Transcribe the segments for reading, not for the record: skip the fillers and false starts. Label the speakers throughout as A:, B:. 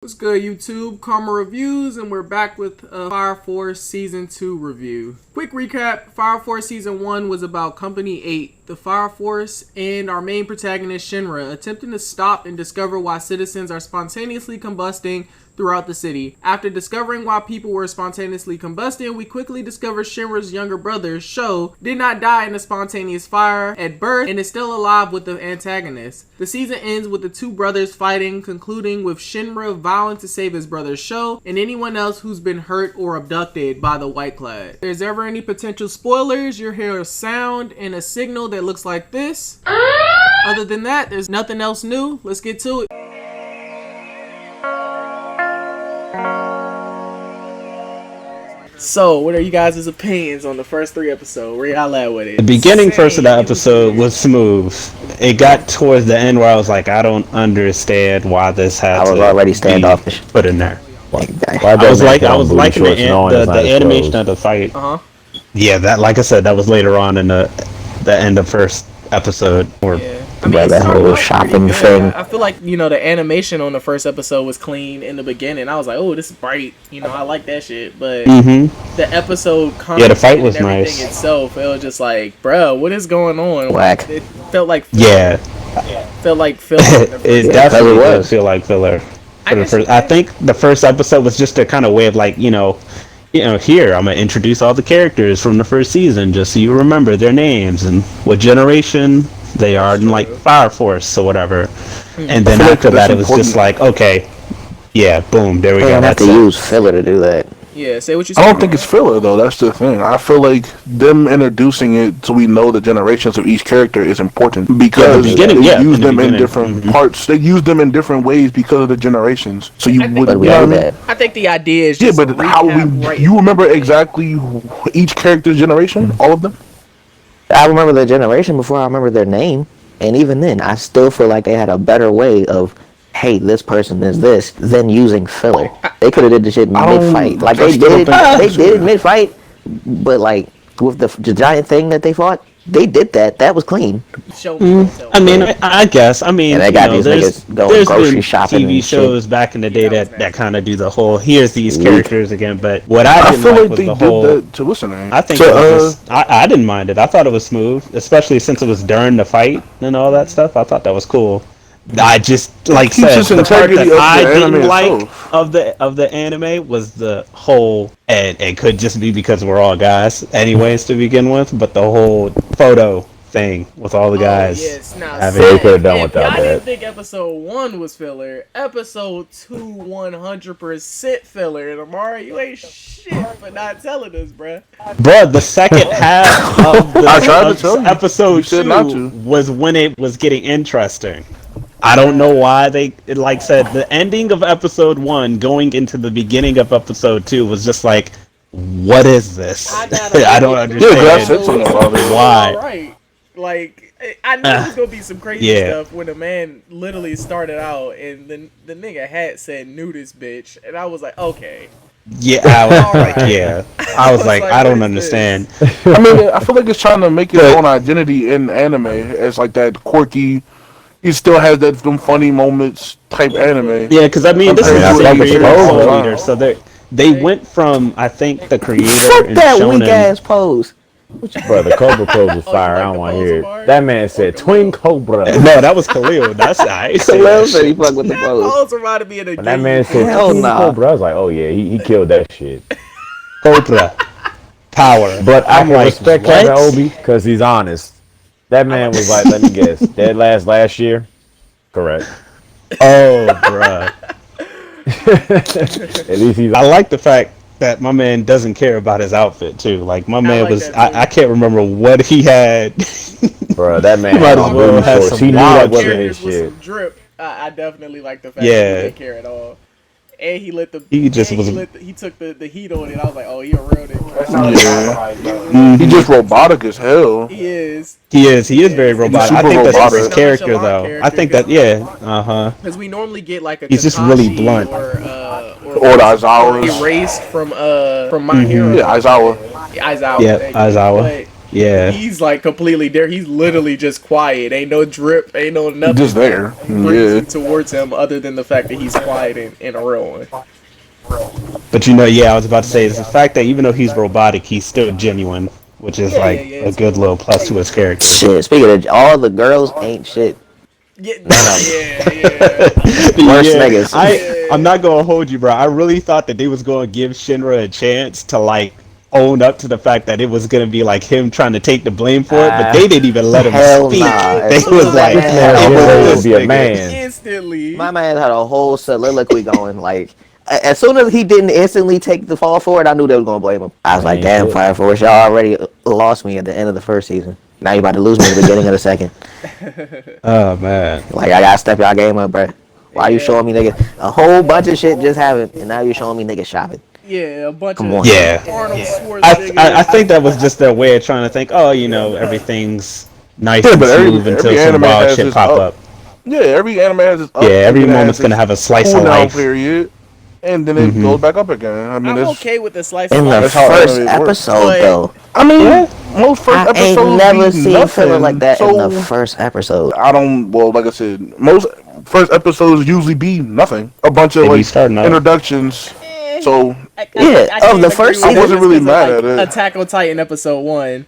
A: What's good, YouTube? Karma Reviews, and we're back with Fire Force Season 2 review. Quick recap, Fire Force Season 1 was about Company 8, the Fire Force, and our main protagonist Shinra, attempting to stop and discover why citizens are spontaneously combusting throughout the city. After discovering why people were spontaneously combusting, we quickly discover Shinra's younger brother, Sho, did not die in a spontaneous fire at birth and is still alive with the antagonist. The season ends with the two brothers fighting, concluding with Shinra vowing to save his brother Sho and anyone else who's been hurt or abducted by the White Clad. If there's ever any potential spoilers, you'll hear a sound and a signal that looks like this. Other than that, there's nothing else new. Let's get to it. So, what are you guys' opinions on the first 3 episodes? Where y'all at with it?
B: The beginning first of the episode was smooth. It got towards the end where I was like, I don't understand why this had
C: I was already standoffish.
B: Put in there.
C: I
B: was liking the animation of the fight. Yeah, that, like I said, that was later on in the end of first episode.
A: I mean,
C: that whole shopping thing.
A: I feel like, the animation on the first episode was clean in the beginning. I was like, oh, this is bright. I like that shit. But the episode
B: the fight was nice
A: itself. It was just like, bro, what is going on?
C: Whack.
A: It felt like
B: filler.
A: Felt like filler.
B: It definitely did feel like filler. I think the first episode was just a kind of way of like, here I'm gonna introduce all the characters from the first season just so you remember their names and what generation they are in like Fire Force or whatever. And then after that it was just like, okay, yeah, boom, there we go.
C: They don't have to use filler to do that.
A: Yeah, say what you said.
D: I don't think it's filler though. That's the thing. I feel like them introducing it so we know the generations of each character is important because they use them in different parts. They use them in different ways because of the generations. So you would.
A: I think the idea is just
D: but you remember exactly each character's generation, all of them.
C: I remember their generation before I remember their name, and even then, I still feel like they had a better way of, hey, this person is this, than using filler. They could have did the shit mid-fight. Like, they did it mid-fight, but, like, with the giant thing that they fought, they did that. That was clean.
B: I guess. I mean,
C: and they got these niggas going grocery shopping
B: TV shows back in the day that kind of do the whole, here's these characters again, but what I didn't like was the whole...
D: That to listening.
B: I think I didn't mind it. I thought it was smooth, especially since it was during the fight and all that stuff. I thought that was cool. I just the part that I didn't like of the anime was the whole, and it could just be because we're all guys anyways to begin with, but the whole photo thing with all the guys.
E: They could have done without that.
A: I didn't think episode 1 was filler. Episode 2, 100% filler. And Amari, you ain't shit for not telling us, bruh.
B: Bruh, the second half of episode 2 was when it was getting interesting. I don't know why the ending of episode 1 going into the beginning of episode 2 was just like, what is this? I don't understand why.
A: Right. Like, I knew it was going to be some crazy stuff when the man literally started out and the nigga hat said nudist bitch. And I was like, okay.
B: Yeah, I was like, I don't understand.
D: I mean, I feel like it's trying to make its own identity in anime as like that quirky... He still has them funny moments type anime.
B: Yeah, because I mean, this is the creator leader, so they went from, I think, the creator and
C: that
B: Shonen.
C: Weak ass pose.
E: Bro, the Cobra pose was fire. I don't want to hear it. That man said Twin Cobra.
B: No, that was Khalil. That's nice.
C: Khalil said he fucked with the pose.
E: When that man said Twin Cobra, I was like, oh yeah, he killed that shit.
B: Cobra power.
E: But I can respect Kevin Obi because he's honest. That man was like, let me guess, dead last year? Correct.
B: Oh, bruh.
E: At least he's...
B: I like the fact that my man doesn't care about his outfit, too. Like, my man was... I can't remember what he had.
E: Bro, that man had some he knew that wasn't his shit.
A: Drip. I definitely like the fact that he didn't care at all. And he took the heat on it. I was like, oh, he a real nigga.
D: He just robotic as hell.
A: He is
B: very robotic. I think that's his character, though. I think that,
A: because we normally get like a
B: he's just really blunt.
D: Or the Aizawa.
A: Erased from My Hero.
D: Yeah, Aizawa.
A: Aizawa.
B: Yeah, Aizawa. Yeah.
A: He's like completely there. He's literally just quiet. Ain't no drip. Ain't no nothing.
D: Just there.
A: Yeah. Towards him, other than the fact that he's quiet in a real one.
B: But I was about to say, it's the fact that even though he's robotic, he's still genuine, which is a good little plus to his character.
C: Shit, speaking of, all the girls ain't shit.
A: Yeah.
C: Worst niggas.
B: I'm not gonna hold you, bro. I really thought that they was gonna give Shinra a chance to like own up to the fact that it was gonna be like him trying to take the blame for it, but they didn't even let him speak.
C: Nah.
B: They was like,
E: "It be a man."
A: Instantly,
C: my man had a whole soliloquy going. Like, as soon as he didn't instantly take the fall for it, I knew they was gonna blame him. I was like, "Damn, Fire Force, y'all already lost me at the end of the first season. Now you about to lose me at the beginning of the second."
B: Oh man!
C: Like, I gotta step y'all game up, bro. Why you showing me niggas? A whole bunch of shit just happened, and now you showing me niggas shopping.
A: Yeah, a bunch
C: Come
A: of
C: on.
A: Arnold Schwarzenegger.
B: I think that was just their way of trying to think. Oh, everything's nice and smooth until some wild shit pop up.
D: Yeah, every anime has its up.
B: Yeah, every moment's gonna have a slice of life.
D: Period. And then it goes back up again. I mean,
A: I'm okay with the slice
C: in
A: of
C: the first episode, though.
D: I mean, most first episodes
C: ain't never seen
D: nothing.
C: filler like that in the first episode.
D: Like I said, most first episodes usually be nothing. A bunch of introductions. So
C: of the first season,
D: I wasn't really mad at it.
A: Attack on Titan episode 1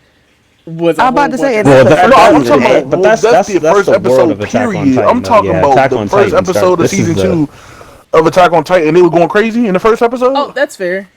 A: was.
C: I'm about to say
D: I'm talking about, but that's the first episode. Period. I'm talking about the first episode of season 2 of Attack on Titan. They were going crazy in the first episode.
A: Oh, that's fair.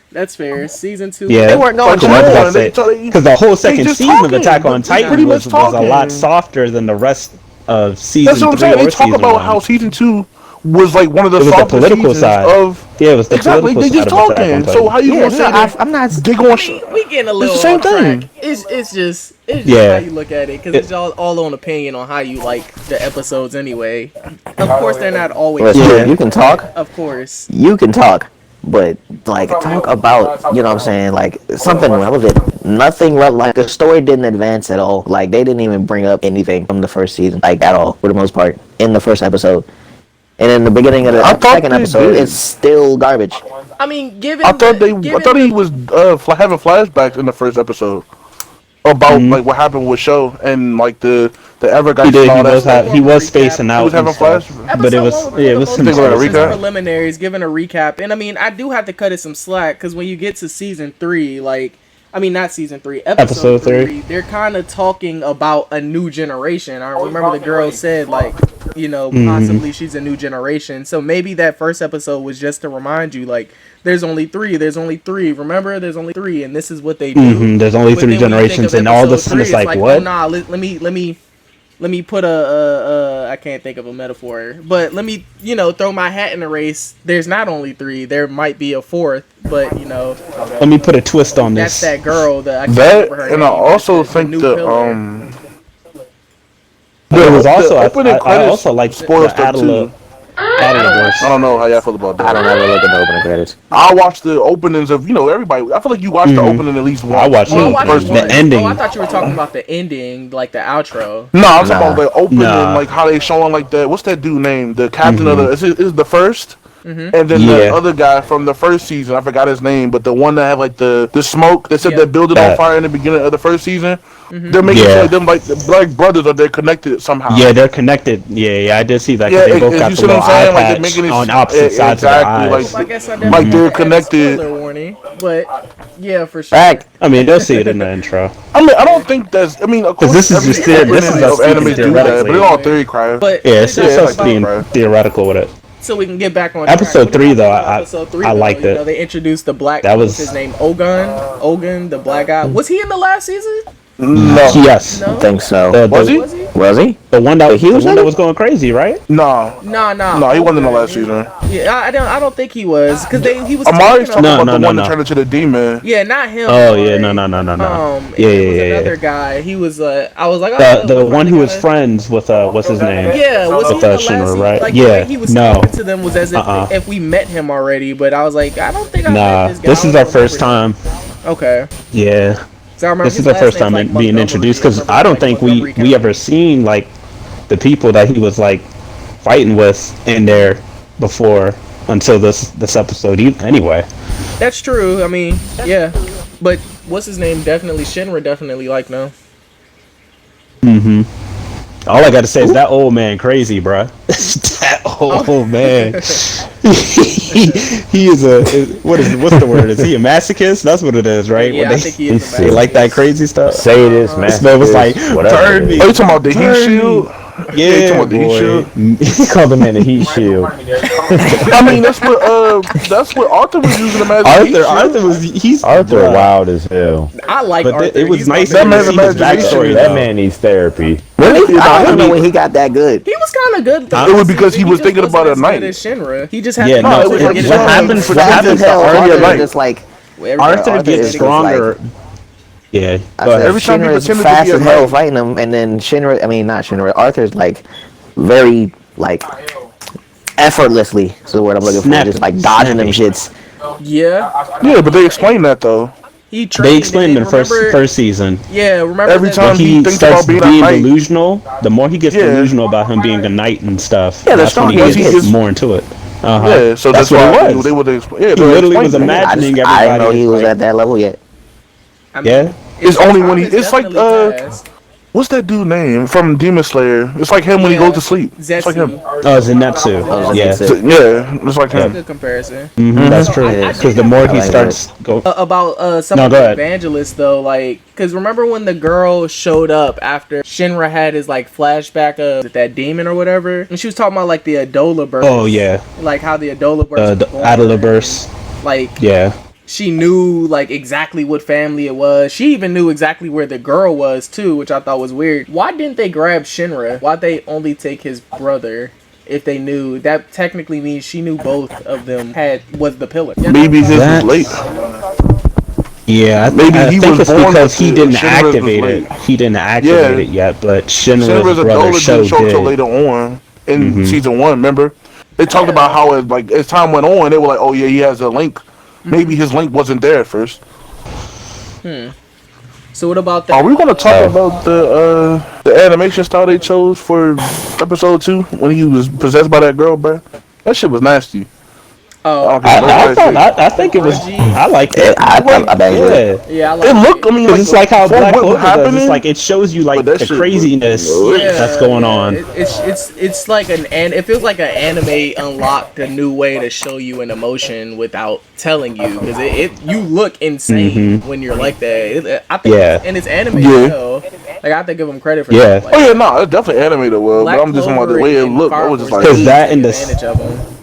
A: Season 2.
B: Yeah,
C: they weren't going crazy
B: because the whole second season of Attack on Titan was a lot softer than the rest of season 3.
D: That's what I'm saying. They talk about how season 2 was like one of the
B: softest political side
D: of.
B: Yeah, it was the political
D: they just
B: side
D: talking. So how you gonna say that?
C: I'm not.
D: They going.
A: We getting a little.
D: It's the same thing.
A: It's just how you look at it, because it's all on opinion on how you like the episodes anyway. Of course, they're not always.
C: You can talk.
A: Of course,
C: you can talk, but like talk about what I'm saying, like something relevant. Nothing like the story didn't advance at all. Like they didn't even bring up anything from the first season, like at all, for the most part, in the first episode. And in the beginning of the second episode, it's still garbage.
A: I mean,
D: I thought he was having flashbacks in the first episode about like what happened with Sho and like the Evergeist.
B: He was spacing out.
D: He was having flashbacks,
B: but it was some
A: preliminaries, giving a recap. And I mean, I do have to cut it some slack, because when you get to season 3, not season 3, episode 3, they're kind of talking about a new generation. I remember the girl said, possibly she's a new generation. So maybe that first episode was just to remind you, there's only 3. Remember, there's only 3, and this is what they do.
B: There's only 3 generations, and all of a sudden it's like, what?
A: Oh, nah, let me put I can't think of a metaphor, but let me, throw my hat in the race. There's not only 3, there might be a 4th, but,
B: let me put a twist on this.
A: That's that girl that I can't remember her
D: name.
A: I
D: also think
B: there was also,
D: I
B: also like
D: spoilers too. I don't know how y'all feel about that.
C: I don't ever look at the opening credits.
D: I watch the openings of everybody. I feel like you watch the opening at least once.
B: I watched the ending.
A: Oh, I thought you were talking about the ending, like the outro.
D: No, I'm talking about the opening, like how they showing like the what's that dude name? The captain of the is the first. And then the other guy from the first season, I forgot his name, but the one that had like the smoke that said they built it on fire in the beginning of the first season. They're making sure like them like the black brothers, or they're connected somehow.
B: Yeah, they're connected. Yeah, I did see that. They both got the little eye patch on opposite sides of their eyes.
A: I guess I
D: like they're connected.
A: Spoiler warning, but yeah, for sure.
B: I mean, they'll see it in the intro.
D: I mean, I don't think that's. I mean, of course,
B: this is just this is us
D: anime do that, but it's all theory crime.
A: But
B: it's us being theoretical with it.
A: So we can get back on
B: episode 3 though. I liked it.
A: They introduced the black.
B: That was
A: his name. Ogun, the black guy. Was he in the last season?
B: No. Yes.
C: I think so.
D: Was he?
C: Was he?
B: The one that was going crazy, right?
D: No.
A: No,
D: he wasn't in the last season.
A: Yeah, I don't think he was, because he was.
D: Amari's talking about the one that turned into the demon.
A: Yeah, not him.
B: Oh yeah, no.
A: Another guy. He was. I was like,
B: the one who was friends with what's his name?
A: Yeah, was he in the last
B: Shinra, right?
A: Like,
B: yeah.
A: The way he was talking to them was as if we met him already, but I was like, I don't think I met this guy.
B: This is our first time.
A: Okay.
B: Yeah.
A: So
B: this is our first time being introduced, because I don't think we ever seen like the people that he was like fighting with in there before until this episode anyway.
A: That's true. I mean, yeah, but what's his name? Definitely Shinra. Definitely like no.
B: All I gotta say is that old man crazy, bruh. That old man. he is what's the word? Is he a masochist? That's what it is, right?
A: Yeah, I think he is.
B: They like that crazy stuff.
E: Sadist, masochist.
B: This man was like, turn me.
D: Are you talking about the heat shield?
B: Yeah, boy.
E: He called the man the heat shield.
D: I mean, that's what Arthur was using him as.
E: Arthur wild as hell.
A: I like Arthur.
B: It was nice
D: that
B: to see his backstory.
E: That man needs therapy.
C: Really? I don't know when he got that good.
A: He was kind of good.
D: It was because he was thinking about it at night.
A: Shinra. He just had
B: what happens to
C: Arthur? Just like
B: Arthur gets stronger. Yeah,
C: every time Shinra's fast as hell fighting him, and then not Shinra. Arthur's like very like effortlessly. So the word I'm looking for, just like dodging them shits.
A: Yeah,
D: but they explained that though.
B: They explained in the first season.
A: Yeah, remember
D: every time
B: he
D: thinks
B: starts
D: about being
B: delusional, the more he gets delusional about him being a knight and stuff.
C: Yeah,
B: that's when he gets more into it.
D: Yeah, so that's what it was. They would explain.
B: He literally was imagining everybody.
C: I didn't know he was at that level yet.
D: It's only when it's like what's that dude name from Demon Slayer? It's like him when he goes to sleep. It's like him.
B: Oh, Zenitsu.
D: It's like him.
A: Good comparison.
B: That's true. Because the more he starts
A: about something like Evangelist though, like, because remember when the girl showed up after Shinra had his like flashback of that demon or whatever, and she was talking about like the Adola burst.
B: Oh yeah.
A: Like how the Adola burst.
B: The Adola burst.
A: Like
B: yeah.
A: She knew like exactly what family it was. She even knew exactly where the girl was too, which I thought was weird. Why didn't they grab Shinra? Why'd they only take his brother? If they knew, that technically means she knew both of them was the pillar.
D: Maybe his was late.
B: Yeah, I think it's because he didn't activate it. He didn't activate it yet, but Shinra's brother showed
D: till later on in season 1. Remember, they talked about how as time went on, they were like, "Oh yeah, he has a link." Maybe his link wasn't there at first.
A: So what about that?
D: Are we gonna talk about the animation style they chose for episode 2 when he was possessed by that girl, bro? That shit was nasty.
A: Oh,
B: I think it was. I like it.
C: I like
A: it. Yeah, I like
D: it. Look, I mean,
B: it's like how Black Clover does. It's like it shows you like the craziness that's going on.
A: It's like it feels like an anime unlocked a new way to show you an emotion without telling you, because you look insane when you're like that. I think and it's animated though. Like I have to give them credit for that. Like,
D: it's definitely animated well, but I'm just talking about the way it looked. I was just like,
B: because that in the.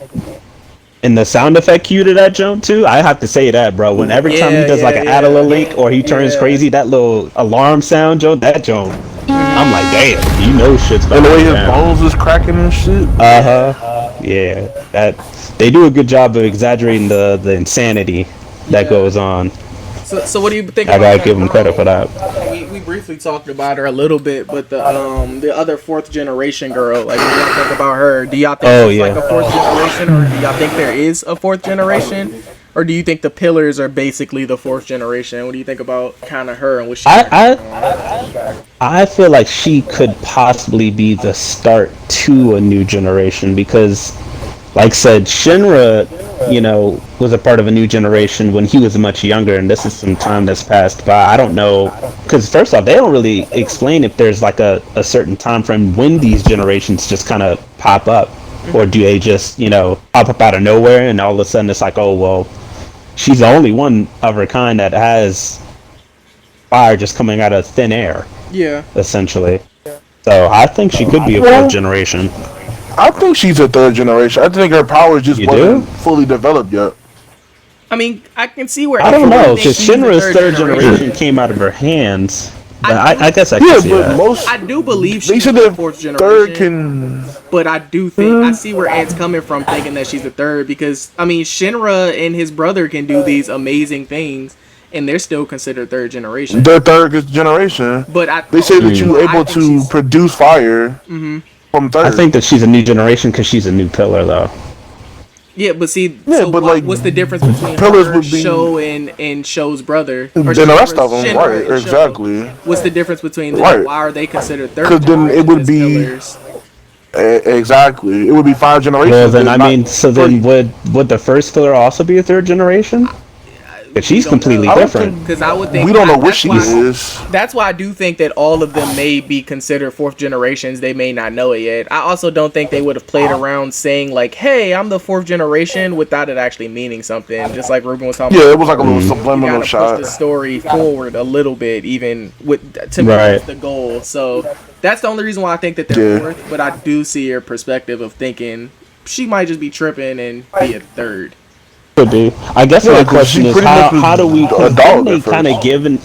B: And the sound effect cue to that jump too, I have to say that, bro. When every time he does like an Adela link or he turns crazy, that little alarm sound, Joe, that jump, I'm like, damn, you know shit's about
D: to
B: go
D: down. And the way his bones is cracking and shit.
B: Yeah, that they do a good job of exaggerating the insanity that goes on.
A: So what do you think?
B: I gotta give him credit for that.
A: We briefly talked about her a little bit, but the other 4th generation girl, like, what do y'all think about her? Do y'all think she's like a 4th generation, or do y'all think there is a 4th generation, or do you think the pillars are basically the 4th generation? What do you think about kind of her and what she?
B: I feel like she could possibly be the start to a new generation because, like I said, Shinra, was a part of a new generation when he was much younger, and this is some time that's passed by. I don't know, because first off, they don't really explain if there's like a certain time frame when these generations just kind of pop up, or do they just, pop up out of nowhere, and all of a sudden it's like, oh, well, she's the only one of her kind that has fire just coming out of thin air.
A: Yeah.
B: Essentially. So I think she could be a 4th generation.
D: I think she's a 3rd generation. I think her powers just wasn't fully developed yet.
A: I mean, I can see where.
B: I don't know, because Shinra's 3rd generation came out of her hands. But I guess I can see that.
A: I do believe she's the 4th generation. But I do think I see where Ant's coming from, thinking that she's the 3rd, because I mean, Shinra and his brother can do these amazing things, and they're still considered 3rd generation.
D: They're 3rd generation.
A: But
D: they say that you're able to produce fire. From 3rd.
B: I think that she's a new generation because she's a new pillar, though.
A: Yeah, but see, what's the difference between her, Sho, and Sho's brother?
D: And the rest of them, right? Exactly.
A: What's the difference between them? Why are they considered 3rd?
D: Because then it would be pillars? Exactly. It would be 5 generations.
B: Well, then I mean, so then would the first pillar also be a 3rd generation? But she's completely different.
A: Because I would think
D: we don't know what she is.
A: That's why I do think that all of them may be considered fourth generations. They may not know it yet. I also don't think they would have played around saying like, "Hey, I'm the fourth generation," without it actually meaning something. Just like Ruben was talking about.
D: Yeah, it was like a little subliminal shot.
A: Push the story forward a little bit, even with to me that's the goal. So that's the only reason why I think that they're fourth. But I do see your perspective of thinking she might just be tripping and be a third.
B: Could be. I guess my question is how do we? They kind of given.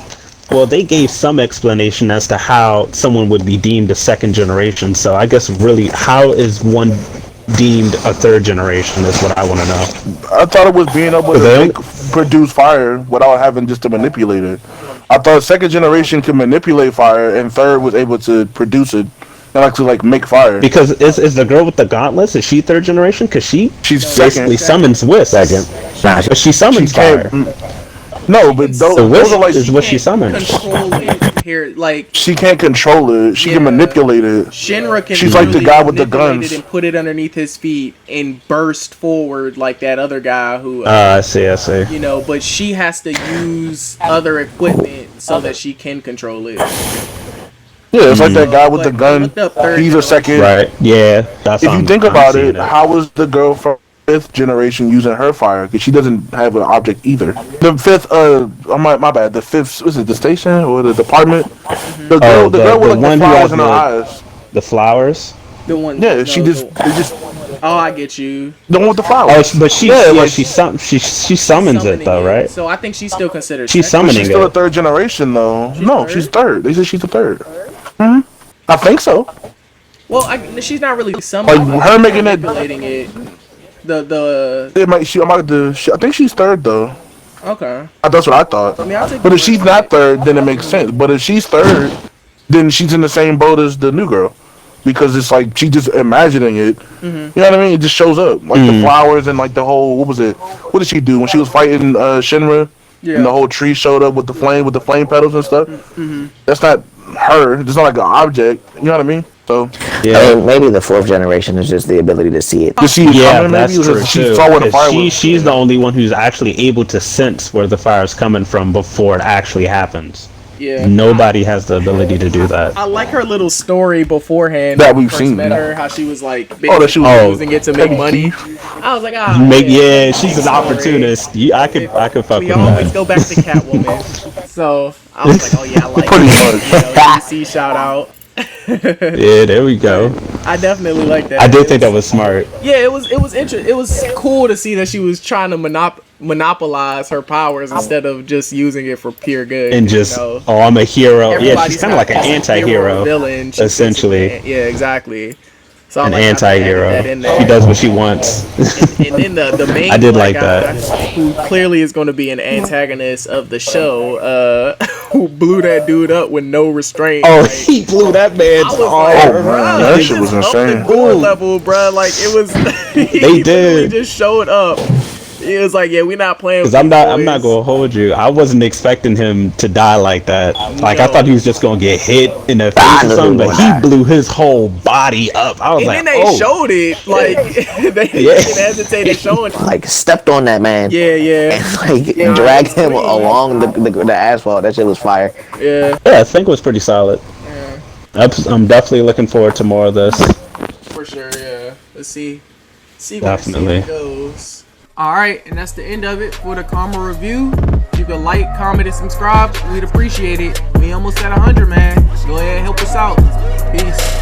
B: Well, they gave some explanation as to how someone would be deemed a second generation. So I guess really, how is one deemed a third generation? Is what I want to know.
D: I thought it was being able to produce fire without having just to manipulate it. I thought second generation could manipulate fire, and third was able to produce it. And actually, make fire.
B: Because is the girl with the gauntlets, is she third generation? Because she's basically summons wisps. But she summons fire.
D: No, but those are
B: is what she summons.
A: Here,
D: she can't control it. She can manipulate it.
A: Shinra can.
D: She's like the guy with the guns.
A: And put it underneath his feet and burst forward like that other guy who.
B: I see.
A: You know, but she has to use other equipment so that she can control it.
D: Yeah, it's like that guy with the gun. He's a second.
B: Right. Yeah. That's
D: if you think about it, how was the girl from fifth generation using her fire? Because she doesn't have an object either. The fifth, my bad. The fifth, was it the station or the department? The girl with the flowers in her eyes.
B: The flowers.
A: The one.
D: Yeah, she just.
A: Oh, I get you.
D: The one with the flowers.
B: Oh, but she summons it though, right?
A: So I think she's still considered.
B: She's summoning it.
D: She's still a third generation though. She's third. They said she's a third. I think so.
A: Well, she's not really summoning.
D: Like her making it. I think she's third though.
A: Okay.
D: That's what I thought. But if she's not third, then it makes sense. But if she's third, then she's in the same boat as the new girl. Because it's like she's just imagining it. You know what I mean? It just shows up. Like the flowers and like the whole, what was it? What did she do when she was fighting Shinra? Yeah. And the whole tree showed up with the flame petals and stuff. That's not her. It's not like an object. You know what I mean? So
C: I mean, maybe the fourth generation is just the ability to see it.
B: That's true too. She's the only one who's actually able to sense where the fire is coming from before it actually happens.
A: Yeah.
B: Nobody has the ability to do that.
A: I like her little story beforehand
D: that we've seen.
A: Met her, how she was like using it to make money. I was like,
B: she's an opportunist. I could fuck with that.
A: We always go back to Catwoman. So I was like, I like
D: pretty
A: much. DC shout out.
B: Yeah, there we go.
A: I definitely like that.
B: I did think that was smart.
A: Yeah, it was interesting. It was cool to see that she was trying to monopolize her powers instead of just using it for pure good.
B: And just, I'm a hero. Yeah, she's kind of like an anti-hero, villain, essentially.
A: Yeah, exactly. So
B: an anti-hero. She does what she wants.
A: And then the main
B: I did like that.
A: Who clearly is going to be an antagonist of the show, who blew that dude up with no restraint.
B: Oh, he blew that man's arm.
D: That shit was insane.
A: Level, bro. Like it was.
B: They did.
A: Just showed up. It was like, we're not playing.
B: Because I'm not gonna hold you. I wasn't expecting him to die like that. Like I thought he was just gonna get hit in the face or something, but he blew his whole body up. I was
A: and
B: like,
A: then they showed it. Like they didn't hesitate showing it.
C: Like stepped on that man.
A: Yeah.
C: And dragged him along the asphalt. That shit was fire.
A: Yeah,
B: I think it was pretty solid. Yeah. I'm definitely looking forward to more of this.
A: For sure. Yeah. Let's see
B: definitely.
A: Where it goes. Alright, and that's the end of it for the Karma review. You can like, comment, and subscribe. We'd appreciate it. We almost at 100, man. Go ahead, help us out. Peace.